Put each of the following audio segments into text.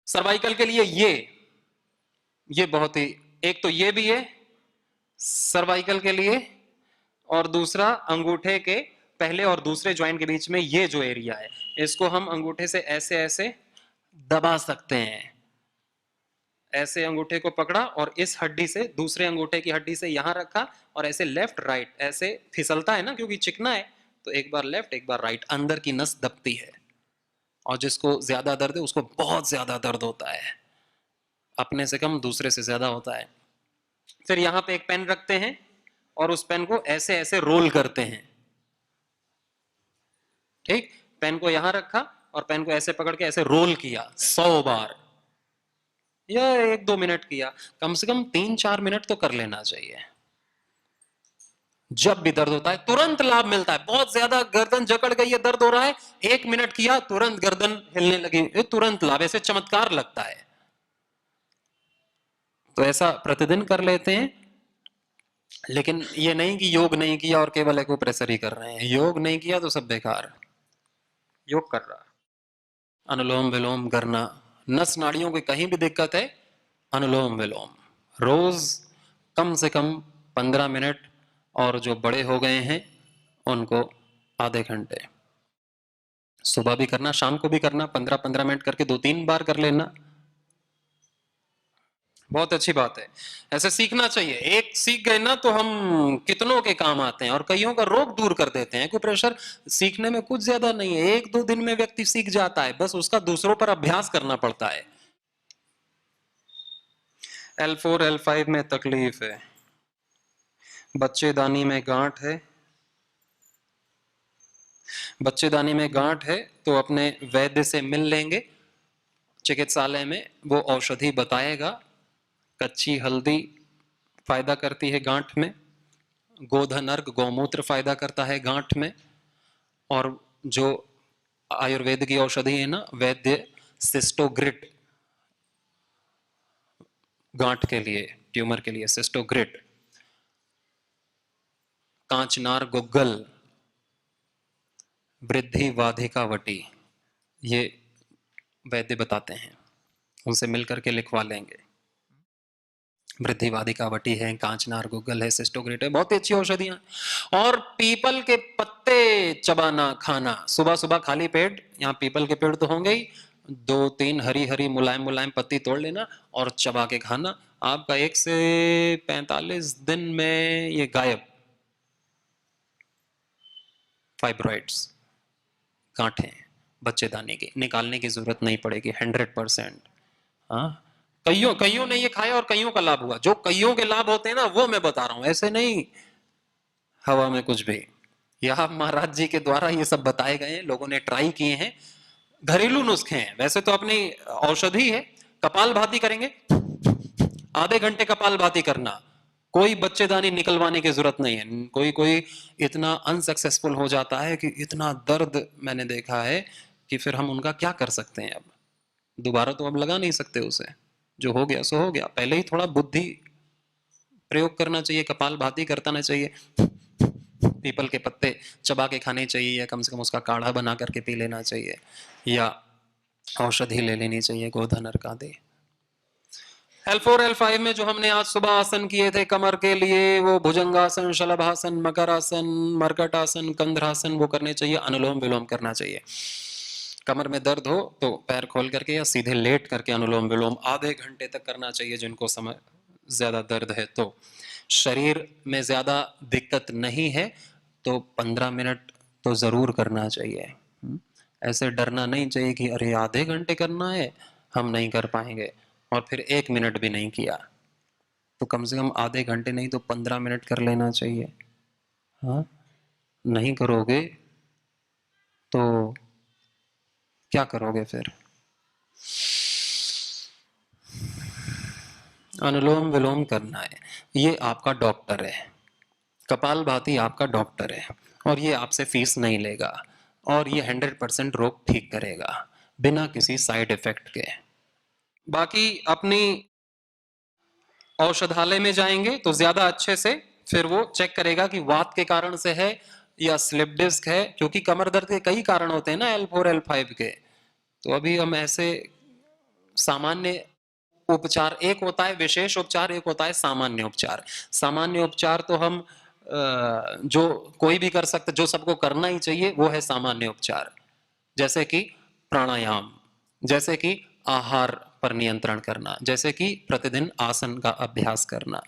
Cervical के लिए ये बहुत ही, एक तो ये भी है सर्वाइकल के लिए, और दूसरा अंगूठे के पहले और दूसरे ज्वाइंट के बीच में ये जो एरिया है, इसको हम अंगूठे से ऐसे ऐसे दबा सकते हैं। ऐसे अंगूठे को पकड़ा और इस हड्डी से दूसरे अंगूठे की हड्डी से यहां रखा और ऐसे लेफ्ट राइट, ऐसे फिसलता है ना क्योंकि चिकना है, तो एक बार लेफ्ट एक बार राइट, अंदर की नस दबती है। और जिसको ज्यादा दर्द है उसको बहुत ज्यादा दर्द होता है, अपने से कम दूसरे से ज्यादा होता है। फिर यहां पे एक पेन रखते हैं और उस पेन को ऐसे ऐसे रोल करते हैं। ठीक, पेन को यहां रखा और पेन को ऐसे पकड़ के ऐसे रोल किया 100 बार, या 1-2 मिनट किया, कम से कम 3-4 मिनट तो कर लेना चाहिए। जब भी दर्द होता है तुरंत लाभ मिलता है। बहुत ज्यादा गर्दन जकड़ गई है, दर्द हो रहा है, 1 मिनट किया तुरंत गर्दन हिलने लगी, तुरंत लाभ, ऐसे चमत्कार लगता है। तो ऐसा प्रतिदिन कर लेते हैं। लेकिन ये नहीं कि योग नहीं किया और केवल एक्यूप्रेशर ही कर रहे हैं। योग नहीं किया तो सब बेकार। योग कर रहा, अनुलोम विलोम करना, नस नाड़ियों की कहीं भी दिक्कत है, अनुलोम विलोम रोज कम से कम 15 मिनट, और जो बड़े हो गए हैं उनको आधे घंटे। सुबह भी करना, शाम को भी करना, 15-15 मिनट करके 2-3 बार कर लेना। बहुत अच्छी बात है, ऐसे सीखना चाहिए। एक सीख गए ना तो हम कितनों के काम आते हैं और कईयों का रोग दूर कर देते हैं। एक्यूप्रेशर सीखने में कुछ ज्यादा नहीं है, 1-2 दिन में व्यक्ति सीख जाता है, बस उसका दूसरों पर अभ्यास करना पड़ता है। L4 L5 में तकलीफ है, बच्चेदानी में गांठ है। बच्चेदानी में गांठ है तो अपने वैद्य से मिल लेंगे, चिकित्सालय में वो औषधि बताएगा। कच्ची हल्दी फायदा करती है गांठ में, गोधन अर्क गौमूत्र फायदा करता है गांठ में, और जो आयुर्वेद की औषधि है ना वैद्य, सिस्टोग्रिट, गांठ के लिए, ट्यूमर के लिए सिस्टोग्रिट, कांचनार गुग्गल, वृद्धि वाधिका वटी, ये वैद्य बताते हैं, उनसे मिलकर के लिखवा लेंगे। वृद्धि वाधिका वटी है, कांचनार गुग्गल है, सिस्टोग्रिट है, बहुत ही अच्छी औषधियां। और पीपल के पत्ते चबाना खाना, सुबह सुबह खाली पेट, यहाँ पीपल के पेड़ तो होंगे ही, 2-3 हरी हरी मुलायम मुलायम पत्ती तोड़ लेना और चबा के खाना, आपका 1 से 45 दिन में ये गायब। फाइब्रॉइड्स, गांठें बच्चेदानी की निकालने की जरूरत नहीं पड़ेगी 100%। हाँ, कईयों कईयों ने ये खाया और कईयों का लाभ हुआ। जो कईयों के लाभ होते हैं ना वो मैं बता रहा हूं, ऐसे नहीं हवा में कुछ भी। यहाँ महाराज जी के द्वारा ये सब बताए गए हैं, लोगों ने ट्राई किए हैं, घरेलू नुस्खे हैं। वैसे तो अपनी औषधि है, कपाल भाती करेंगे, आधे घंटे कपाल भाती करना, कोई बच्चेदानी निकलवाने की जरूरत नहीं है। कोई कोई इतना अनसक्सेसफुल हो जाता है कि इतना दर्द मैंने देखा है कि फिर हम उनका क्या कर सकते हैं। अब दोबारा तो अब लगा नहीं सकते उसे, जो हो गया सो हो गया। पहले ही थोड़ा बुद्धि प्रयोग करना चाहिए, कपाल भाती करना चाहिए, पीपल के पत्ते चबा के खाने चाहिए, या कम से कम उसका काढ़ा बना करके पी लेना चाहिए, या औषधि ले लेनी चाहिए गोधन अर्क आदि। L4 L5 में जो हमने आज सुबह आसन किए थे कमर के लिए, वो भुजंगासन, शलभासन, मकरासन, मरकटासन, कंधरासन, वो करने चाहिए। अनुलोम विलोम करना चाहिए। कमर में दर्द हो तो पैर खोल करके या सीधे लेट करके अनुलोम विलोम आधे घंटे तक करना चाहिए, जिनको समय ज्यादा दर्द है। तो शरीर में ज्यादा दिक्कत नहीं है तो 15 मिनट तो जरूर करना चाहिए। ऐसे डरना नहीं चाहिए कि अरे आधे घंटे करना है, हम नहीं कर पाएंगे, और फिर 1 मिनट भी नहीं किया। तो कम से कम आधे घंटे नहीं तो 15 मिनट कर लेना चाहिए। हाँ, नहीं करोगे तो क्या करोगे फिर? अनुलोम विलोम करना है, ये आपका डॉक्टर है, कपाल भाती आपका डॉक्टर है, और ये आपसे फीस नहीं लेगा, और ये 100% रोग ठीक करेगा बिना किसी साइड इफेक्ट के। बाकी अपनी औषधालय में जाएंगे तो ज्यादा अच्छे से फिर वो चेक करेगा कि वात के कारण से है या स्लिप डिस्क है, क्योंकि कमर दर्द के कई कारण होते हैं ना L4 L5 के। तो अभी हम ऐसे सामान्य उपचार एक होता है, विशेष उपचार एक होता है सामान्य उपचार। सामान्य उपचार तो हम जो कोई भी कर सकते, जो सबको करना ही चाहिए, वो है सामान्य उपचार। जैसे कि प्राणायाम, जैसे कि आहार पर नियंत्रण करना, जैसे कि प्रतिदिन आसन का अभ्यास करना।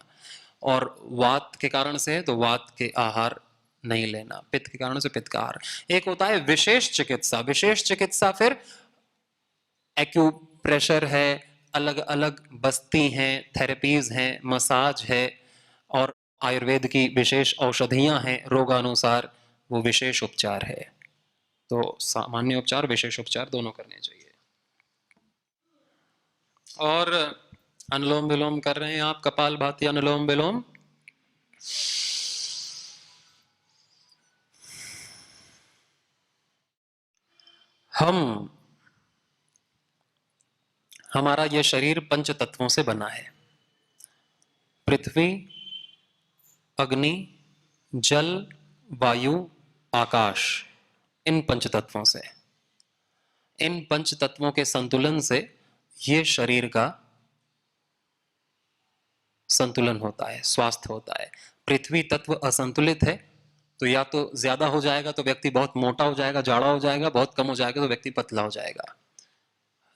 और वात के कारण से है तो वात के आहार नहीं लेना, पित्त के कारण से पित्त का आहार। एक होता है विशेष चिकित्सा। विशेष चिकित्सा फिर एक्यूप्रेशर है, अलग अलग बस्ती हैं, थेरेपीज हैं, मसाज है, और आयुर्वेद की विशेष औषधियां हैं रोगानुसार, वो विशेष उपचार है। तो सामान्य उपचार, विशेष उपचार दोनों करने चाहिए। और अनुलोम विलोम कर रहे हैं आप, कपाल भाती अनुलोम विलोम। हमारा यह शरीर पंच तत्वों से बना है। पृथ्वी, अग्नि, जल, वायु, आकाश, इन पंच तत्वों से। इन पंच तत्वों के संतुलन से ये शरीर का संतुलन होता है, स्वास्थ्य होता है। पृथ्वी तत्व असंतुलित है तो या तो ज्यादा हो जाएगा तो व्यक्ति बहुत मोटा हो जाएगा, जाड़ा हो जाएगा, बहुत कम हो जाएगा तो व्यक्ति पतला हो जाएगा।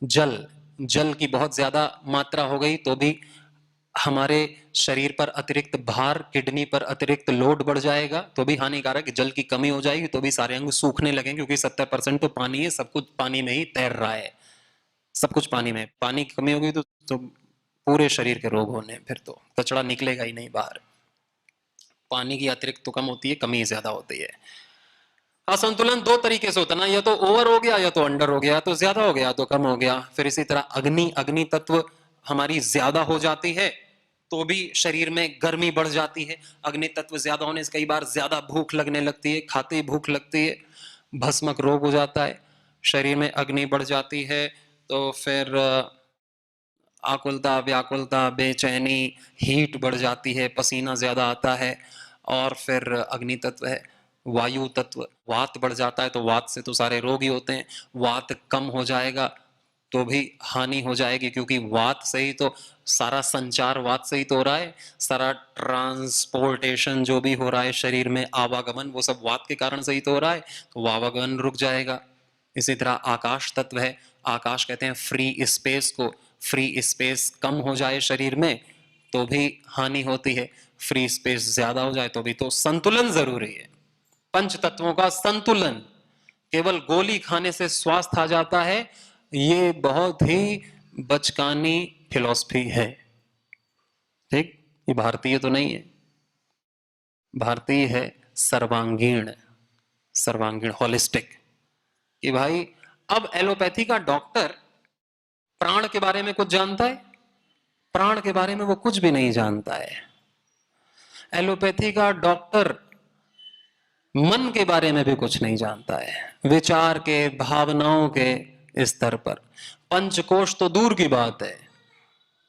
जल, जल की बहुत ज्यादा मात्रा हो गई तो भी हमारे शरीर पर अतिरिक्त भार, किडनी पर अतिरिक्त लोड बढ़ जाएगा तो भी हानिकारक। जल की कमी हो जाएगी तो भी सारे अंग सूखने लगेंगे, क्योंकि 70% तो पानी है, सब कुछ पानी में ही तैर रहा है, सब कुछ पानी में। पानी की कमी होगी तो पूरे शरीर के रोग होने, फिर तो कचड़ा निकलेगा ही नहीं बाहर। पानी की अतिरिक्त तो कम होती है, कमी ज्यादा होती है। असंतुलन दो तरीके से होता है ना, या तो ओवर हो गया या तो अंडर हो गया, तो ज्यादा हो गया तो कम हो गया। फिर इसी तरह अग्नि, अग्नि तत्व हमारी ज्यादा हो जाती है तो भी शरीर में गर्मी बढ़ जाती है। अग्नि तत्व ज्यादा होने से कई बार ज्यादा भूख लगने लगती है, खाते ही भूख लगती है, भस्मक रोग हो जाता है। शरीर में अग्नि बढ़ जाती है तो फिर आकुलता, व्याकुलता, बेचैनी, हीट बढ़ जाती है, पसीना ज्यादा आता है। और फिर अग्नि तत्व है। वायु तत्व, वात बढ़ जाता है तो वात से तो सारे रोग ही होते हैं। वात कम हो जाएगा तो भी हानि हो जाएगी, क्योंकि वात से ही तो सारा संचार, वात से ही तो हो रहा है। सारा ट्रांसपोर्टेशन जो भी हो रहा है शरीर में, आवागमन, वो सब वात के कारण से ही तो हो रहा है, तो वो आवागमन रुक जाएगा। इसी तरह आकाश तत्व है। आकाश कहते हैं फ्री स्पेस को। फ्री स्पेस कम हो जाए शरीर में तो भी हानि होती है, फ्री स्पेस ज्यादा हो जाए तो भी। तो संतुलन जरूरी है, पंच तत्वों का संतुलन। केवल गोली खाने से स्वास्थ्य आ जाता है, ये बहुत ही बचकानी फिलॉसफी है। ठीक, ये भारतीय तो नहीं है, भारतीय है सर्वांगीण, सर्वांगीण, होलिस्टिक। कि भाई अब एलोपैथी का डॉक्टर प्राण के बारे में कुछ जानता है? प्राण के बारे में वो कुछ भी नहीं जानता है। एलोपैथी का डॉक्टर मन के बारे में भी कुछ नहीं जानता है, विचार के, भावनाओं के स्तर पर। पंचकोश तो दूर की बात है,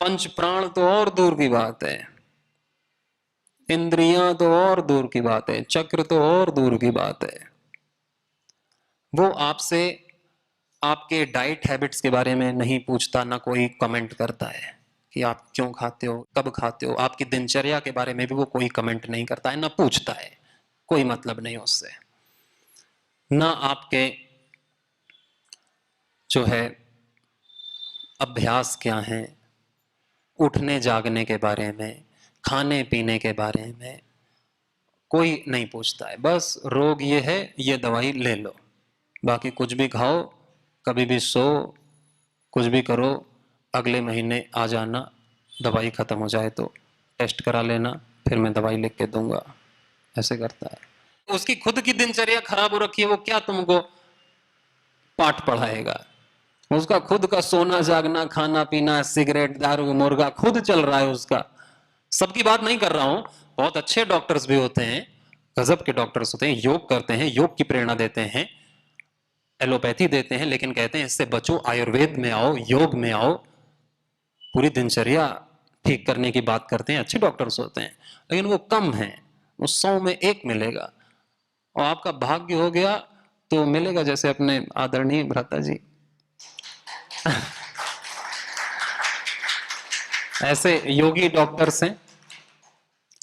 पंच प्राण तो और दूर की बात है, इंद्रियां तो और दूर की बात है, चक्र तो और दूर की बात है। वो आपसे आपके डाइट हैबिट्स के बारे में नहीं पूछता, ना कोई कमेंट करता है कि आप क्यों खाते हो, कब खाते हो। आपकी दिनचर्या के बारे में भी वो कोई कमेंट नहीं करता है, ना पूछता है, कोई मतलब नहीं उससे। ना आपके जो है अभ्यास क्या है, उठने जागने के बारे में, खाने पीने के बारे में कोई नहीं पूछता है। बस रोग ये है, ये दवाई ले लो, बाकी कुछ भी खाओ, कभी भी सो, कुछ भी करो, अगले महीने आ जाना, दवाई खत्म हो जाए तो टेस्ट करा लेना, फिर मैं दवाई लिख के दूंगा। ऐसे करता है। उसकी खुद की दिनचर्या खराब हो रखी है, वो क्या तुमको पाठ पढ़ाएगा? उसका खुद का सोना जागना, खाना पीना, सिगरेट, दारू, मुर्गा खुद चल रहा है उसका। सबकी बात नहीं कर रहा हूं, बहुत अच्छे डॉक्टर्स भी होते हैं, गजब के डॉक्टर्स होते हैं, योग करते हैं, योग की प्रेरणा देते हैं, एलोपैथी देते हैं, लेकिन कहते हैं इससे बचो, आयुर्वेद में आओ, योग में आओ, पूरी दिनचर्या ठीक करने की बात करते हैं। अच्छे डॉक्टर्स होते हैं, लेकिन वो कम है, वो 100 में 1 मिलेगा। और आपका भाग्य हो गया तो मिलेगा, जैसे अपने आदरणीय भ्राता जी ऐसे योगी डॉक्टर से,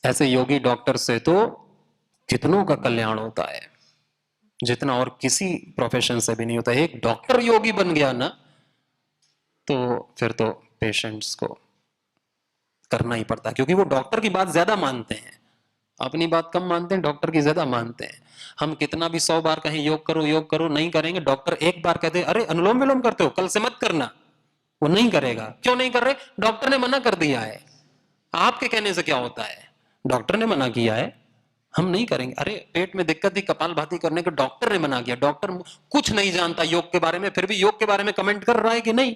ऐसे योगी डॉक्टर से तो कितनों का कल्याण होता है, जितना और किसी प्रोफेशन से भी नहीं होता। एक डॉक्टर योगी बन गया ना, तो फिर तो पेशेंट्स को करना ही पड़ता है, क्योंकि वो डॉक्टर की बात ज्यादा मानते हैं, अपनी बात कम मानते हैं, डॉक्टर की ज्यादा मानते हैं। हम कितना भी 100 बार कहें योग करो नहीं करेंगे। डॉक्टर एक बार कहते अरे अनुलोम विलोम करते हो, कल से मत करना, वो नहीं करेगा। क्यों नहीं कर रहे? डॉक्टर ने मना कर दिया है। आपके कहने से क्या होता है? डॉक्टर ने मना किया है, हम नहीं करेंगे। अरे पेट में दिक्कत थी, कपालभाति करने को डॉक्टर ने मना किया। डॉक्टर कुछ नहीं जानता योग के बारे में, फिर भी योग के बारे में कमेंट कर रहा है कि नहीं?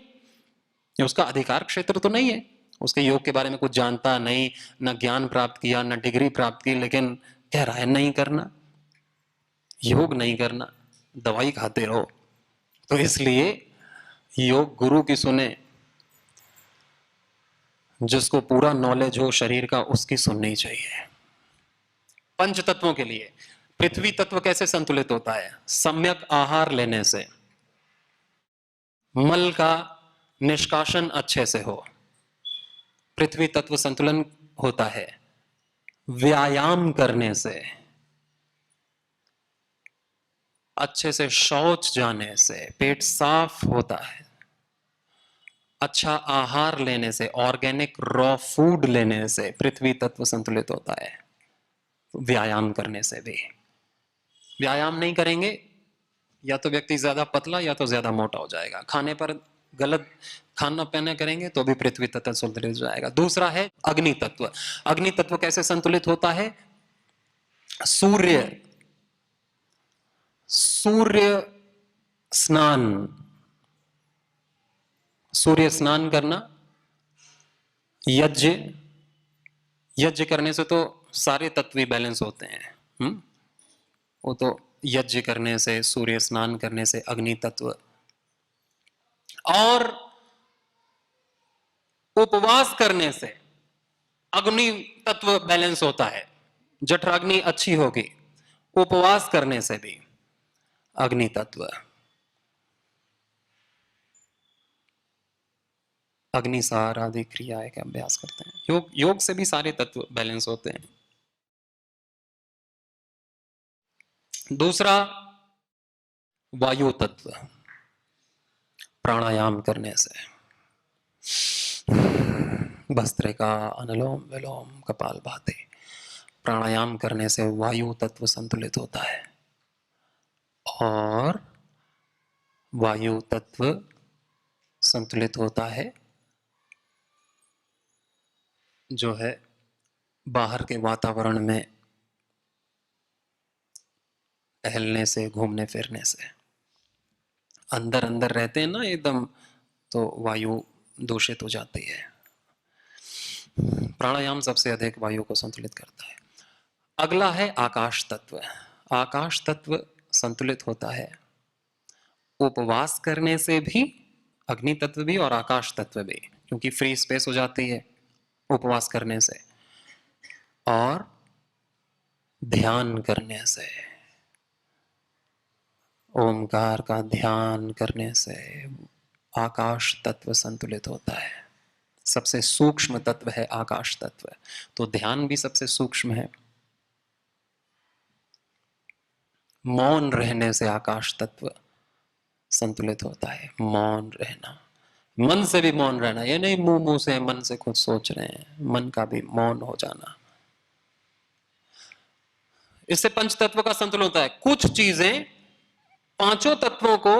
ये उसका अधिकार क्षेत्र तो नहीं है, उसके योग के बारे में कुछ जानता नहीं, ना ज्ञान प्राप्त किया, ना डिग्री प्राप्त की, लेकिन कह रहा है नहीं करना, योग नहीं करना, दवाई खाते रहो। तो इसलिए योग गुरु की सुने, जिसको पूरा नॉलेज हो शरीर का, उसकी सुननी चाहिए। पंच तत्वों के लिए पृथ्वी तत्व कैसे संतुलित होता है? सम्यक आहार लेने से, मल का निष्कासन अच्छे से हो, पृथ्वी तत्व संतुलन होता है। व्यायाम करने से, अच्छे से शौच जाने से पेट साफ होता है। अच्छा आहार लेने से, ऑर्गेनिक रॉ फूड लेने से पृथ्वी तत्व संतुलित होता है। व्यायाम करने से भी, व्यायाम नहीं करेंगे या तो व्यक्ति ज्यादा पतला या तो ज्यादा मोटा हो जाएगा। खाने पर गलत खाना पीना करेंगे तो भी पृथ्वी तत्व संतुलित हो जाएगा। दूसरा है अग्नि तत्व। अग्नि तत्व कैसे संतुलित होता है? सूर्य, सूर्य स्नान, सूर्य स्नान करना, यज्ञ, यज्ञ करने से तो सारे तत्व ही बैलेंस होते हैं। वो तो यज्ञ करने से, सूर्य स्नान करने से अग्नि तत्व, और उपवास करने से अग्नि तत्व बैलेंस होता है। जठराग्नि अच्छी होगी, उपवास करने से भी अग्नि तत्व। अग्निसार आदि क्रियाएं का अभ्यास करते हैं। योग, योग से भी सारे तत्व बैलेंस होते हैं। दूसरा वायु तत्व, प्राणायाम करने से, भस्त्रिका, अनुलोम विलोम, कपालभाति, प्राणायाम करने से वायु तत्व संतुलित होता है। और वायु तत्व संतुलित होता है जो है बाहर के वातावरण में टहलने से, घूमने फिरने से। अंदर अंदर रहते हैं ना एकदम, तो वायु दूषित हो जाती है। प्राणायाम सबसे अधिक वायु को संतुलित करता है। अगला है आकाश तत्व। आकाश तत्व संतुलित होता है उपवास करने से भी, अग्नि तत्व भी और आकाश तत्व भी, क्योंकि फ्री स्पेस हो जाती है उपवास करने से, और ध्यान करने से, ओमकार का ध्यान करने से आकाश तत्व संतुलित होता है। सबसे सूक्ष्म तत्व है आकाश तत्व, तो ध्यान भी सबसे सूक्ष्म है। मौन रहने से आकाश तत्व संतुलित होता है। मौन रहना, मन से भी मौन रहना, ये नहीं मुंह मुंह से मन से खुद सोच रहे हैं, मन का भी मौन हो जाना। इससे पंच तत्व का संतुलन होता है। कुछ चीजें पांचों तत्वों को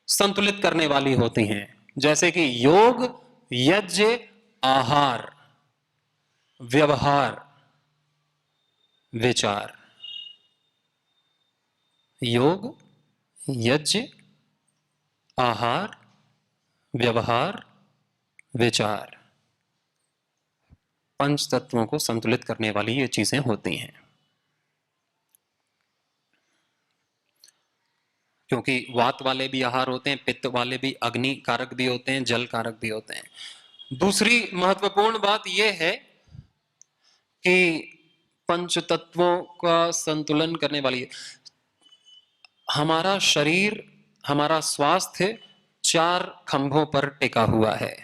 संतुलित करने वाली होती हैं, जैसे कि योग, यज्ञ, आहार, व्यवहार, विचार। योग, यज्ञ, आहार, व्यवहार, विचार, पंच तत्वों को संतुलित करने वाली ये चीजें होती हैं। क्योंकि वात वाले भी आहार होते हैं, पित्त वाले भी, अग्नि कारक भी होते हैं, जल कारक भी होते हैं। दूसरी महत्वपूर्ण बात यह है कि पंच तत्वों का संतुलन करने वाली, हमारा शरीर, हमारा स्वास्थ्य चार खंभों पर टिका हुआ है,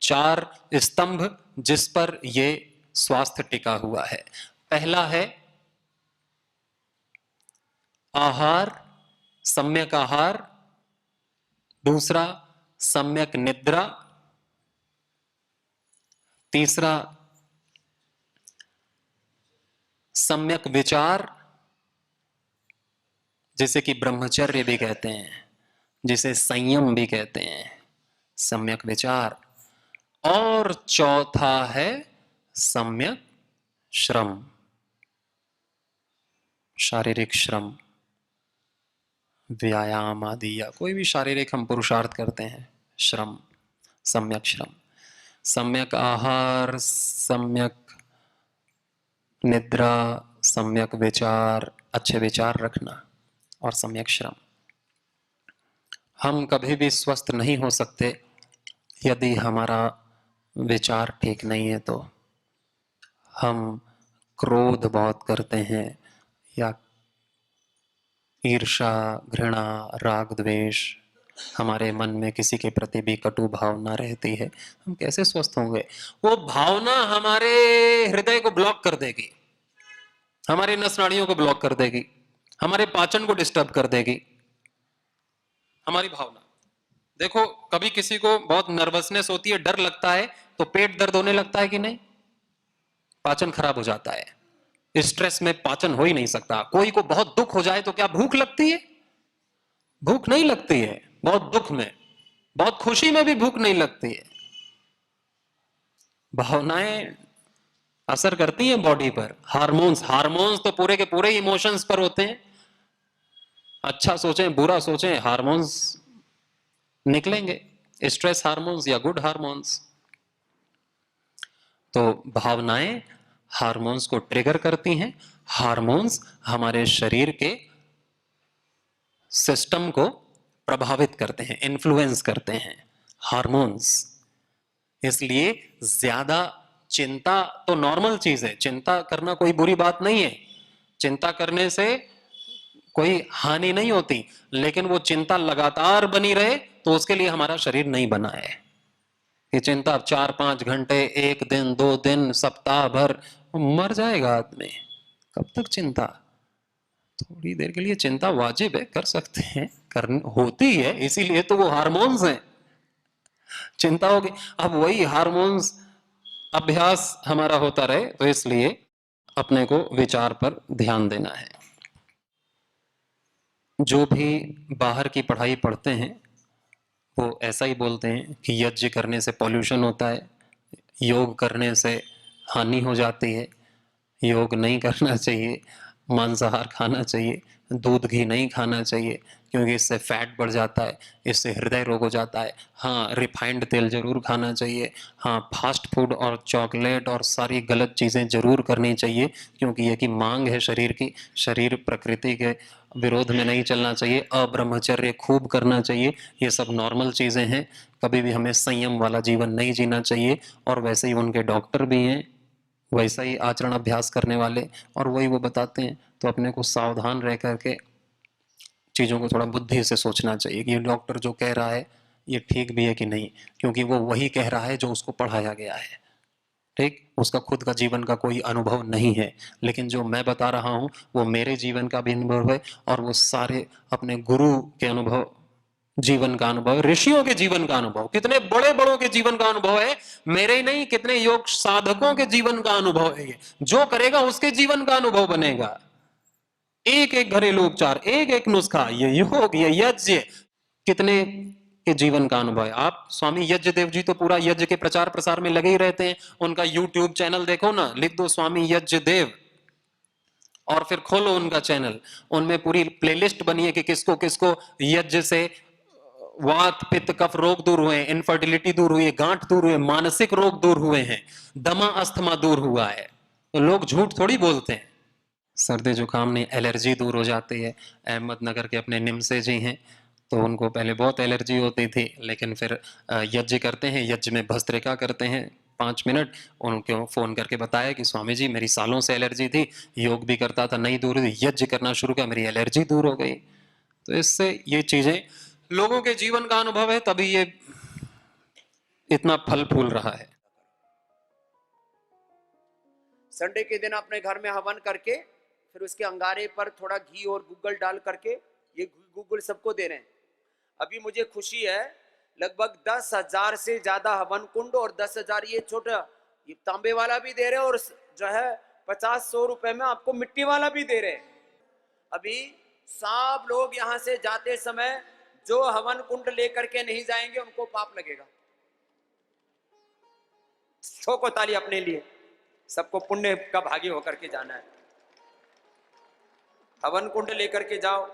चार स्तंभ जिस पर ये स्वास्थ्य टिका हुआ है। पहला है आहार, सम्यक आहार। दूसरा सम्यक निद्रा। तीसरा सम्यक विचार, जिसे कि ब्रह्मचर्य भी कहते हैं, जिसे संयम भी कहते हैं, सम्यक विचार। और चौथा है सम्यक श्रम, शारीरिक श्रम, व्यायाम आदि या कोई भी शारीरिक हम पुरुषार्थ करते हैं, श्रम, सम्यक श्रम। सम्यक आहार, सम्यक निद्रा, सम्यक विचार, अच्छे विचार रखना, और सम्यक श्रम। हम कभी भी स्वस्थ नहीं हो सकते यदि हमारा विचार ठीक नहीं है। तो हम क्रोध बहुत करते हैं, या ईर्ष्या, घृणा, राग, द्वेष, हमारे मन में किसी के प्रति भी कटु भावना रहती है, हम कैसे स्वस्थ होंगे? वो भावना हमारे हृदय को ब्लॉक कर देगी, हमारी नस नाड़ियों को ब्लॉक कर देगी, हमारे पाचन को डिस्टर्ब कर देगी। हमारी भावना, देखो कभी किसी को बहुत नर्वसनेस होती है, डर लगता है, तो पेट दर्द होने लगता है कि नहीं? पाचन खराब हो जाता है। स्ट्रेस में पाचन हो ही नहीं सकता। कोई को बहुत दुख हो जाए तो क्या भूख लगती है? भूख नहीं लगती है। बहुत दुख में, बहुत खुशी में भी भूख नहीं लगती है। भावनाएं असर करती हैं बॉडी पर। हार्मोन्स, हार्मोन्स तो पूरे के पूरे इमोशंस पर होते हैं। अच्छा सोचें, बुरा सोचें, हार्मोन्स निकलेंगे, स्ट्रेस हार्मोन्स या गुड हार्मोन्स। तो भावनाएं हार्मोन्स को ट्रिगर करती हैं। हार्मोन्स हमारे शरीर के सिस्टम को प्रभावित करते हैं, इन्फ्लुएंस करते हैं हार्मोन्स। इसलिए ज्यादा चिंता तो नॉर्मल चीज है, चिंता करना कोई बुरी बात नहीं है, चिंता करने से कोई हानि नहीं होती, लेकिन वो चिंता लगातार बनी रहे तो उसके लिए हमारा शरीर नहीं बना है। ये चिंता 4-5 घंटे, 1 दिन, 2 दिन, सप्ताह भर, मर जाएगा आदमी। कब तक चिंता? थोड़ी देर के लिए चिंता वाजिब है, कर सकते हैं, कर होती है, इसीलिए तो वो हार्मोन्स हैं। चिंता होगी, अब वही हार्मोन्स अभ्यास हमारा होता रहे, तो इसलिए अपने को विचार पर ध्यान देना है। जो भी बाहर की पढ़ाई पढ़ते हैं वो ऐसा ही बोलते हैं कि यज्ञ करने से पॉल्यूशन होता है, योग करने से हानि हो जाती है, योग नहीं करना चाहिए, मांसाहार खाना चाहिए, दूध घी नहीं खाना चाहिए क्योंकि इससे फैट बढ़ जाता है, इससे हृदय रोग हो जाता है। हाँ, रिफाइंड तेल जरूर खाना चाहिए। हाँ, फास्ट फूड और चॉकलेट और सारी गलत चीज़ें जरूर करनी चाहिए क्योंकि ये की मांग है शरीर की। शरीर प्रकृति के विरोध में नहीं चलना चाहिए। अब्रह्मचर्य खूब करना चाहिए। ये सब नॉर्मल चीज़ें हैं। कभी भी हमें संयम वाला जीवन नहीं जीना चाहिए। और वैसे ही उनके डॉक्टर भी हैं, वैसा ही आचरण अभ्यास करने वाले, और वही वो बताते हैं। तो अपने को सावधान रह करके चीज़ों को थोड़ा बुद्धि से सोचना चाहिए कि ये डॉक्टर जो कह रहा है ये ठीक भी है कि नहीं, क्योंकि वो वही कह रहा है जो उसको पढ़ाया गया है। ठीक, उसका खुद का जीवन का कोई अनुभव नहीं है, लेकिन जो मैं बता रहा हूँ वो मेरे जीवन का भी अनुभव है, और वो सारे अपने गुरु के अनुभव, जीवन का अनुभव, ऋषियों के जीवन का अनुभव, कितने बड़े बड़ों के जीवन का अनुभव है, मेरे ही नहीं कितने योग साधकों के जीवन का अनुभव है। ये जो करेगा उसके जीवन का अनुभव बनेगा। एक एक घरेलू उपचार, एक एक नुस्खा, ये योग, ये यज्ञ, कितने के जीवन का अनुभव है। आप स्वामी यज्ञ देव जी तो पूरा यज्ञ के प्रचार प्रसार में लगे ही रहते हैं। उनका यूट्यूब चैनल देखो ना, लिख दो स्वामी यज्ञ देव और फिर खोलो उनका चैनल, उनमें पूरी प्लेलिस्ट बनी है कि किसको किसको यज्ञ से वात पित्त कफ रोग दूर हुए, इनफर्टिलिटी दूर हुई है, गांठ दूर हुए, मानसिक रोग दूर हुए हैं, दमा अस्थमा दूर हुआ है। तो लोग झूठ थोड़ी बोलते हैं। सर्दी जुकाम नहीं, एलर्जी दूर हो जाती है। अहमदनगर के अपने निमसे जी हैं, तो उनको पहले बहुत एलर्जी होती थी, लेकिन फिर यज्ञ करते हैं, यज्ञ में भस्त्रिका करते हैं 5 मिनट, उनको फ़ोन करके बताया कि स्वामी जी मेरी सालों से एलर्जी थी, योग भी करता था नहीं दूर हुई, यज्ञ करना शुरू किया, मेरी एलर्जी दूर हो गई। तो इससे ये चीज़ें लोगों के जीवन का अनुभव है, तभी ये इतना फल फूल रहा है। संडे के दिन अपने घर में हवन करके फिर उसके अंगारे पर थोड़ा घी और गूगल डाल करके ये गूगल सबको दे रहे हैं। अभी मुझे खुशी है, लगभग 10,000 से ज्यादा हवन कुंड और 10,000 ये छोटा ये तांबे वाला भी दे रहे हैं और जो है 50-100 रुपए में आपको मिट्टी वाला भी दे रहे हैं। अभी सब लोग यहां से जाते समय जो हवन कुंड लेकर के नहीं जाएंगे उनको पाप लगेगा। ठोको ताली अपने लिए, सबको पुण्य का भागी होकर के जाना है। हवन कुंड लेकर के जाओ।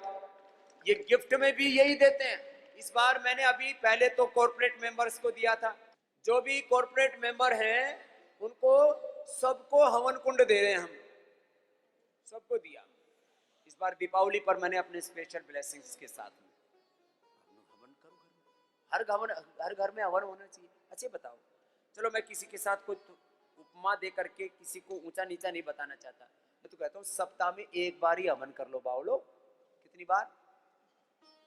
ये गिफ्ट में भी यही देते हैं। इस बार मैंने अभी पहले तो कॉर्पोरेट मेंबर्स को दिया था, जो भी कॉर्पोरेट मेंबर हैं उनको सबको हवन कुंड दे रहे हैं, हम सबको दिया। इस बार दीपावली पर मैंने अपने स्पेशल ब्लेसिंग्स के साथ में हवन करो, हर घर में हवन होना चाहिए। अच्छा बताओ, चलो मैं किसी के साथ कोई उपमा दे करके किसी को ऊंचा नीचा नहीं बताना चाहता, मैं तो कहता हूँ सप्ताह में एक बार ही हवन कर लो बावलो। कितनी बार?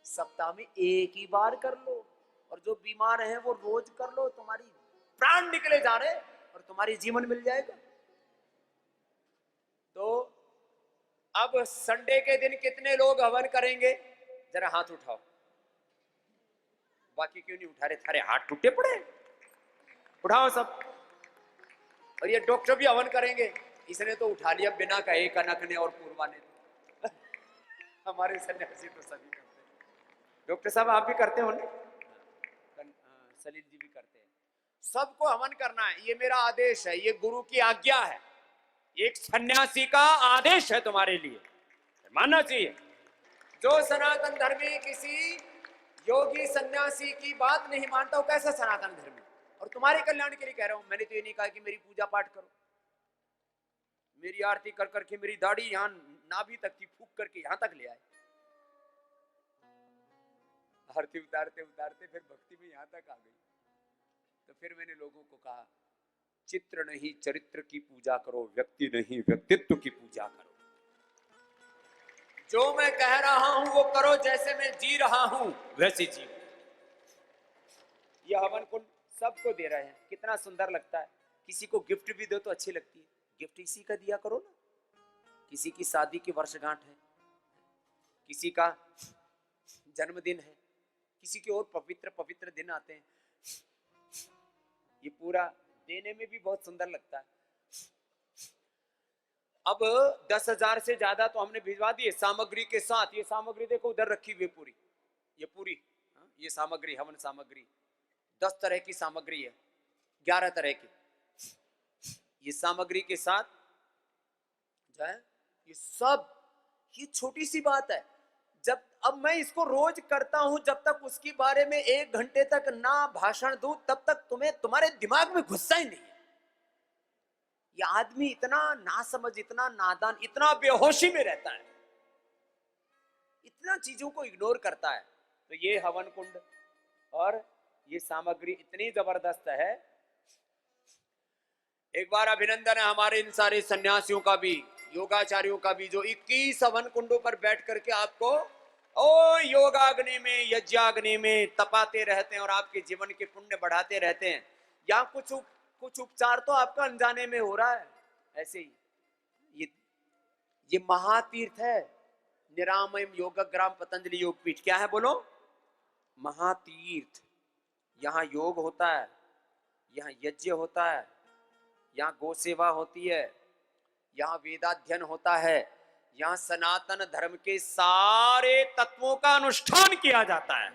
सप्ताह में एक ही बार कर लो। और जो बीमार हैं वो रोज कर लो, तुम्हारी प्राण निकले जा रहे और तुम्हारी जीवन मिल जाएगा। तो अब संडे के दिन कितने लोग हवन करेंगे? जरा हाथ उठाओ। बाकी क्यों नहीं उठा रहे? थारे हाथ टूटे पड़े, उठाओ सब। और ये डॉक्टर भी हवन करेंगे, इसने तो उठा लिया बिना कहे, कनक ने और पूर्वा ने। हमारे सन्यासी तो सभी करते हैं। डॉक्टर साहब आप भी करते हो ना? सलील जी भी करते हैं। सबको हवन करना है, ये मेरा आदेश है, ये गुरु की आज्ञा है, एक सन्यासी का आदेश है तुम्हारे लिए, मानना चाहिए। जो सनातन धर्मी किसी योगी सन्यासी की बात नहीं मानता, वो कैसा सनातन धर्मी? और तुम्हारे कल्याण के लिए कह रहा हूं, मैंने तो ये नहीं कहा कि मेरी पूजा पाठ करो, मेरी आरती कर करके मेरी दाढ़ी यहां नाभि तक की फूक करके यहां तक ले आए। आरती उतारते उतारते फिर भक्ति में यहां तक आ गई। तो फिर मैंने लोगों को कहा, चित्र नहीं चरित्र की पूजा करो, व्यक्ति नहीं व्यक्तित्व की पूजा करो। जो मैं कह रहा हूं वो करो, जैसे मैं जी रहा हूं वैसे जी। यह हवन कुंड सबको दे रहे हैं, कितना सुंदर लगता है। किसी को गिफ्ट भी दो तो अच्छी लगती है, गिफ्ट इसी का दिया करो ना। किसी की शादी की वर्षगांठ है, किसी का जन्मदिन है, किसी के और पवित्र पवित्र दिन आते हैं, ये पूरा देने में भी बहुत सुंदर लगता है। अब 10,000 से ज्यादा तो हमने भिजवा दिए सामग्री के साथ। ये सामग्री देखो उधर रखी हुई पूरी, ये पूरी ये सामग्री, हवन सामग्री 10 तरह की सामग्री है, 11 तरह की। ये सामग्री के साथ जो है ये सब, ये छोटी सी बात है। जब अब मैं इसको रोज करता हूं, जब तक उसके बारे में 1 घंटे तक ना भाषण दूं तब तक तुम्हें तुम्हारे दिमाग में घुसता ही नहीं है। ये आदमी इतना नासमझ, इतना नादान, इतना बेहोशी में रहता है, इतना चीजों को इग्नोर करता है। तो ये हवन कुंड और ये सामग्री इतनी जबरदस्त है। एक बार अभिनंदन है हमारे इन सारे सन्यासियों का भी, योगाचार्यों का भी, जो 21 हवन कुंडों पर बैठ करके आपको ओ योगाग्नि में, यज्ञाग्नि में तपाते रहते हैं और आपके जीवन के पुण्य बढ़ाते रहते हैं। यहाँ कुछ उपचार तो आपका अनजाने में हो रहा है। ऐसे ही ये महातीर्थ है, निरामयम योगग्राम पतंजलि योगपीठ। क्या है बोलो? महातीर्थ। यहाँ योग होता है, यहाँ यज्ञ होता है, यहाँ गौ सेवा होती है, यहाँ वेदाध्ययन होता है, यहाँ सनातन धर्म के सारे तत्वों का अनुष्ठान किया जाता है।